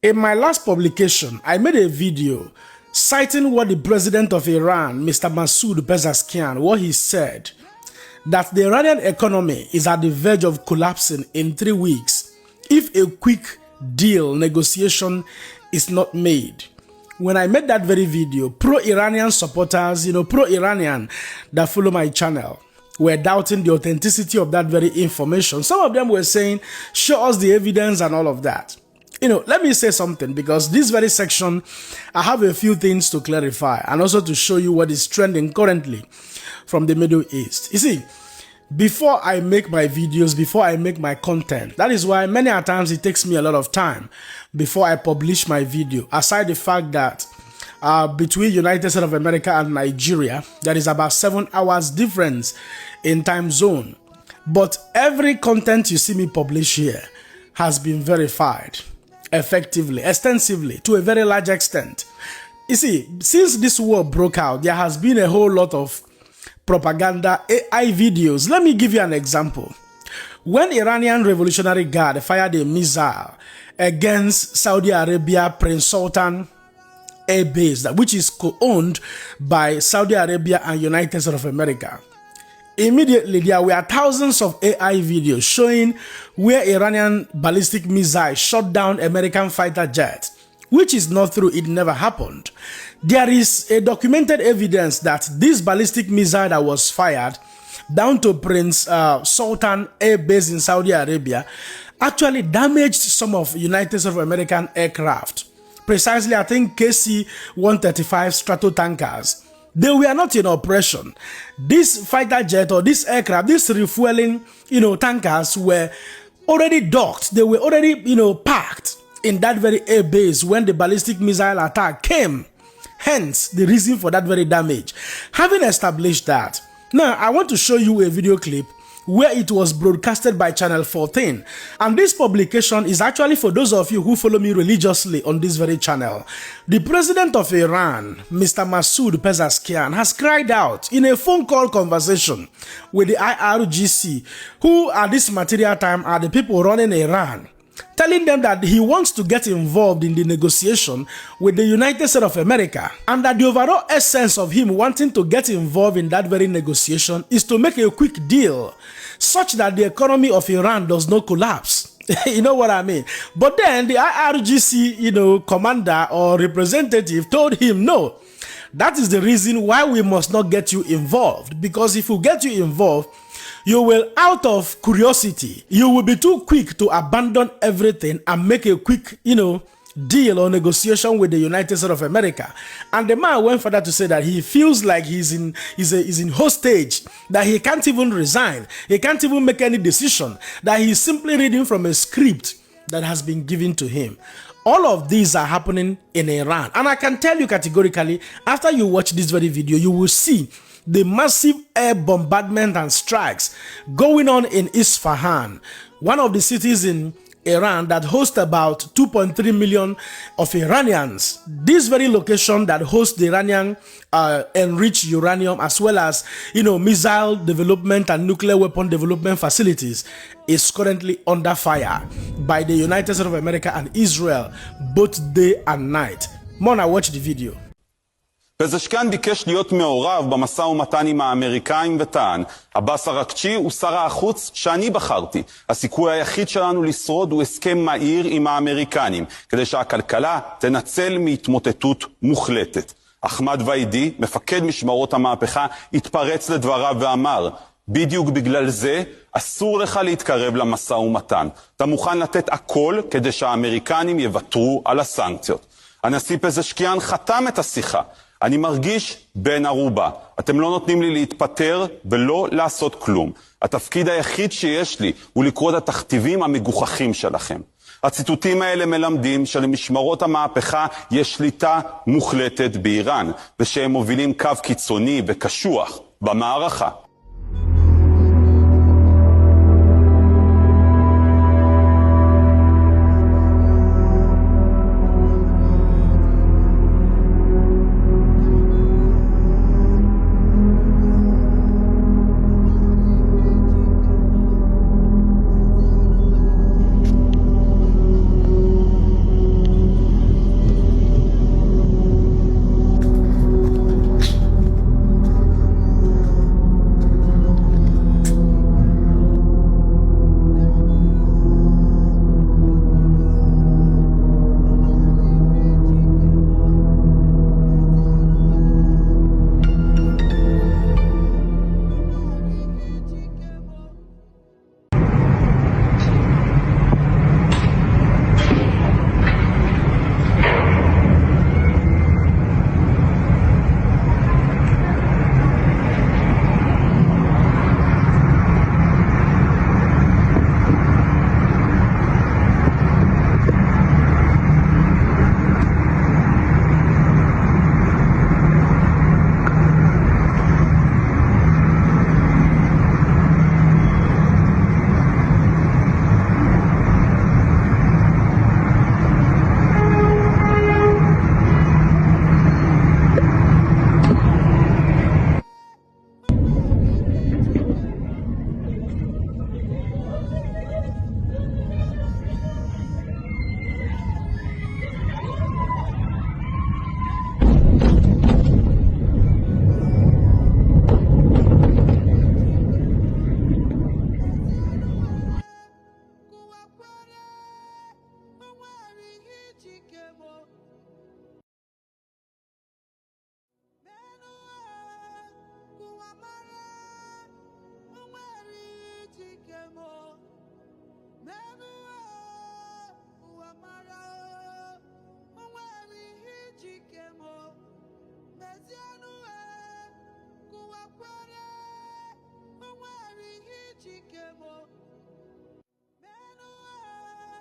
In my last publication, I made a video citing what the president of Iran, Mr. Masoud Pezeshkian, what he said, that the Iranian economy is at the verge of collapsing in 3 weeks if a quick deal negotiation is not made. When I made that very video, pro-Iranian supporters, pro-Iranian that follow my channel, were doubting the authenticity of that very information. Some of them were saying, show us the evidence and all of that. Let me say something, because this very section, I have a few things to clarify and also to show you what is trending currently from the Middle East. You see, before I make my videos, before I make my content, that is why many a times it takes me a lot of time before I publish my video, aside the fact that between United States of America and Nigeria, there is about 7 hours difference in time zone. But every content you see me publish here has been verified effectively, extensively, to a very large extent. You see, since this war broke out, there has been a whole lot of propaganda AI videos. Let me give you an example. When Iranian Revolutionary Guard fired a missile against Saudi Arabia Prince Sultan Air Base, which is co-owned by Saudi Arabia and United States of America, immediately there were thousands of AI videos showing where Iranian ballistic missiles shot down American fighter jets, which is not true. It never happened. There is a documented evidence that this ballistic missile that was fired down to Prince Sultan Air Base in Saudi Arabia actually damaged some of United States of American aircraft. Precisely, I think KC-135 Stratotankers. They were not in operation. This fighter jet or this aircraft, this refueling, tankers were already docked. They were already, parked in that very air base when the ballistic missile attack came. Hence, the reason for that very damage. Having established that, now I want to show you a video clip where it was broadcasted by Channel 14. And this publication is actually for those of you who follow me religiously on this very channel. The president of Iran, Mr. Masoud Pezeshkian, has cried out in a phone call conversation with the IRGC, who at this material time are the people running Iran, telling them that he wants to get involved in the negotiation with the United States of America, and that the overall essence of him wanting to get involved in that very negotiation is to make a quick deal such that the economy of Iran does not collapse. You know what I mean? But then the IRGC, commander or representative told him, no, that is the reason why we must not get you involved, because if we get you involved, you will, out of curiosity, you will be too quick to abandon everything and make a quick, deal or negotiation with the United States of America. And the man went further to say that he feels like he's in hostage, that he can't even resign, he can't even make any decision, that he's simply reading from a script that has been given to him. All of these are happening in Iran. And I can tell you categorically, after you watch this very video, you will see the massive air bombardment and strikes going on in Isfahan, one of the cities in Iran that hosts about 2.3 million of Iranians. This very location that hosts the Iranian enriched uranium, as well as missile development and nuclear weapon development facilities, is currently under fire by the United States of America and Israel, both day and night. Mona, watch the video. פזשקיאן ביקש להיות מעורב במשא ומתן עם האמריקאים וטען, עבאס ארקצ'י הוא שר החוץ שאני בחרתי. הסיכוי היחיד שלנו לשרוד הוא הסכם מהיר עם האמריקנים, כדי שהכלכלה תנצל מהתמוטטות מוחלטת. אחמד ויידי, מפקד משמרות המהפכה, התפרץ לדבריו ואמר, בדיוק בגלל זה אסור לך להתקרב למשא ומתן. אתה מוכן לתת הכל כדי שהאמריקנים יוותרו על הסנקציות. הנשיא פזשקיאן חתם את השיחה. אני מרגיש בן ערובה. אתם לא נותנים לי להתפטר ולא לעשות כלום. התפקיד היחיד שיש לי הוא לקרוא את התכתיבים המגוחכים שלכם. הציטוטים האלה מלמדים שלמשמרות המהפכה יש שליטה מוחלטת באיראן, ושהם מובילים קו קיצוני וקשוח במערכה.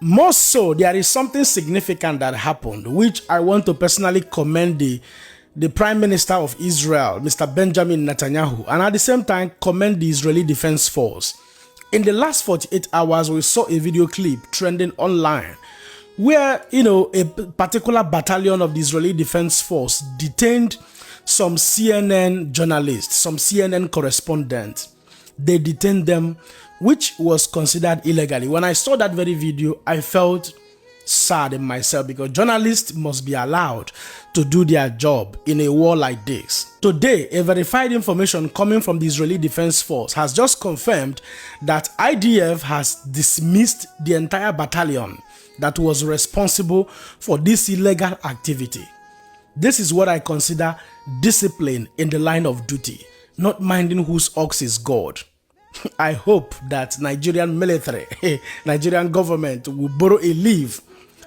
More so, there is something significant that happened, which I want to personally commend the Prime Minister of Israel, Mr. Benjamin Netanyahu, and at the same time commend the Israeli Defense Force. In the last 48 hours, we saw a video clip trending online where, a particular battalion of the Israeli Defense Force detained some CNN journalists, some CNN correspondents. They detained them, which was considered illegally. When I saw that very video, I felt sad in myself because journalists must be allowed to do their job in a war like this. Today, a verified information coming from the Israeli Defense Force has just confirmed that IDF has dismissed the entire battalion that was responsible for this illegal activity. This is what I consider discipline in the line of duty, not minding whose ox is God. I hope that Nigerian military, Nigerian government will borrow a leave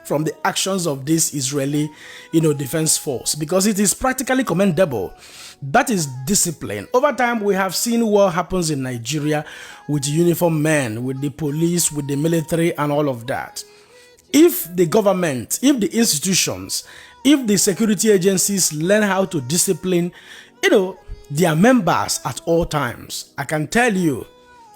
from the actions of this Israeli, Defense Force, because it is practically commendable. That is discipline. Over time, we have seen what happens in Nigeria with uniformed men, with the police, with the military, and all of that. If the government, if the institutions, if the security agencies learn how to discipline, their members at all times, I can tell you,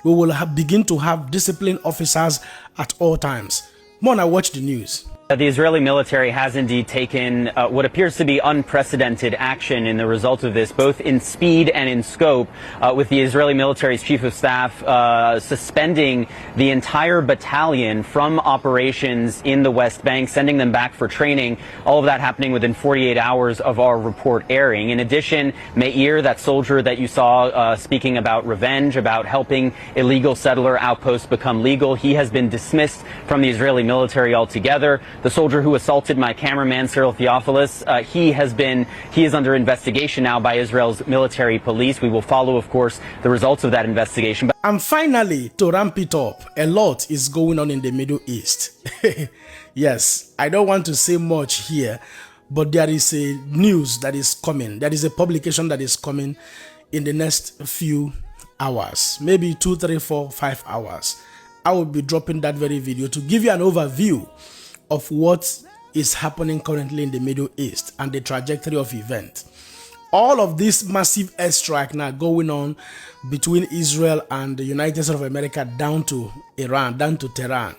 we will begin to have disciplined officers at all times. Mona, watch the news. The Israeli military has indeed taken what appears to be unprecedented action in the result of this, both in speed and in scope, with the Israeli military's chief of staff suspending the entire battalion from operations in the West Bank, sending them back for training, all of that happening within 48 hours of our report airing. In addition, Meir, that soldier that you saw speaking about revenge, about helping illegal settler outposts become legal, he has been dismissed from the Israeli military altogether. The soldier who assaulted my cameraman, Cyril Theophilus, he is under investigation now by Israel's military police. We will follow, of course, the results of that investigation. And finally, to ramp it up, a lot is going on in the Middle East. Yes, I don't want to say much here, but there is a news that is coming. There is a publication that is coming in the next few hours, maybe 2, 3, 4, 5 hours. I will be dropping that very video to give you an overview of what is happening currently in the Middle East and the trajectory of events. All of this massive airstrike now going on between Israel and the United States of America down to Iran, down to Tehran.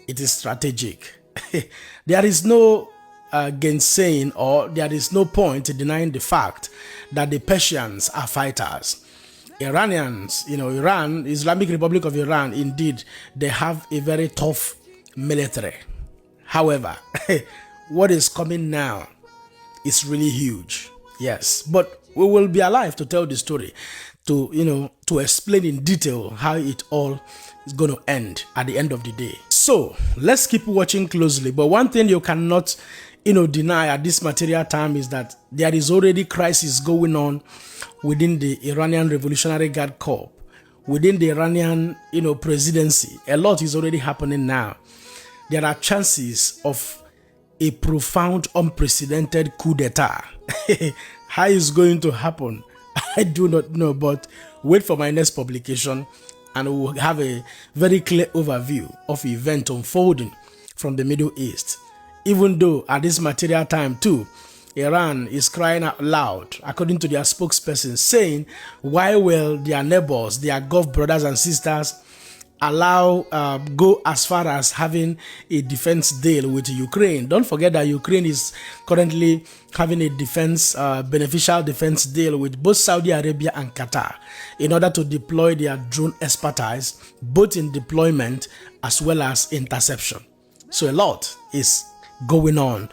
It is strategic. There is no gainsaying, or there is no point in denying the fact that the Persians are fighters. Iranians, Iran, Islamic Republic of Iran, indeed, they have a very tough military. However, what is coming now is really huge. Yes, but we will be alive to tell the story, to explain in detail how it all is going to end at the end of the day. So let's keep watching closely. But one thing you cannot, deny at this material time is that there is already crisis going on within the Iranian Revolutionary Guard Corps, within the Iranian, presidency. A lot is already happening now. There are chances of a profound, unprecedented coup d'etat. How is going to happen? I do not know, but wait for my next publication and we'll have a very clear overview of events unfolding from the Middle East. Even though at this material time too, Iran is crying out loud, according to their spokesperson, saying why will their neighbors, their Gulf brothers and sisters, go as far as having a defense deal with Ukraine. Don't forget that Ukraine is currently having a beneficial defense deal with both Saudi Arabia and Qatar in order to deploy their drone expertise, both in deployment as well as interception. So a lot is going on,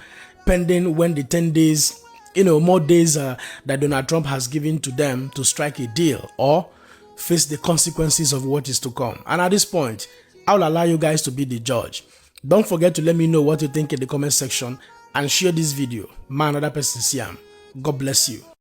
pending when the 10 days, more days that Donald Trump has given to them to strike a deal or face the consequences of what is to come. And at this point, I'll allow you guys to be the judge. Don't forget to let me know what you think in the comment section and share this video. Man, another person see him. God bless you.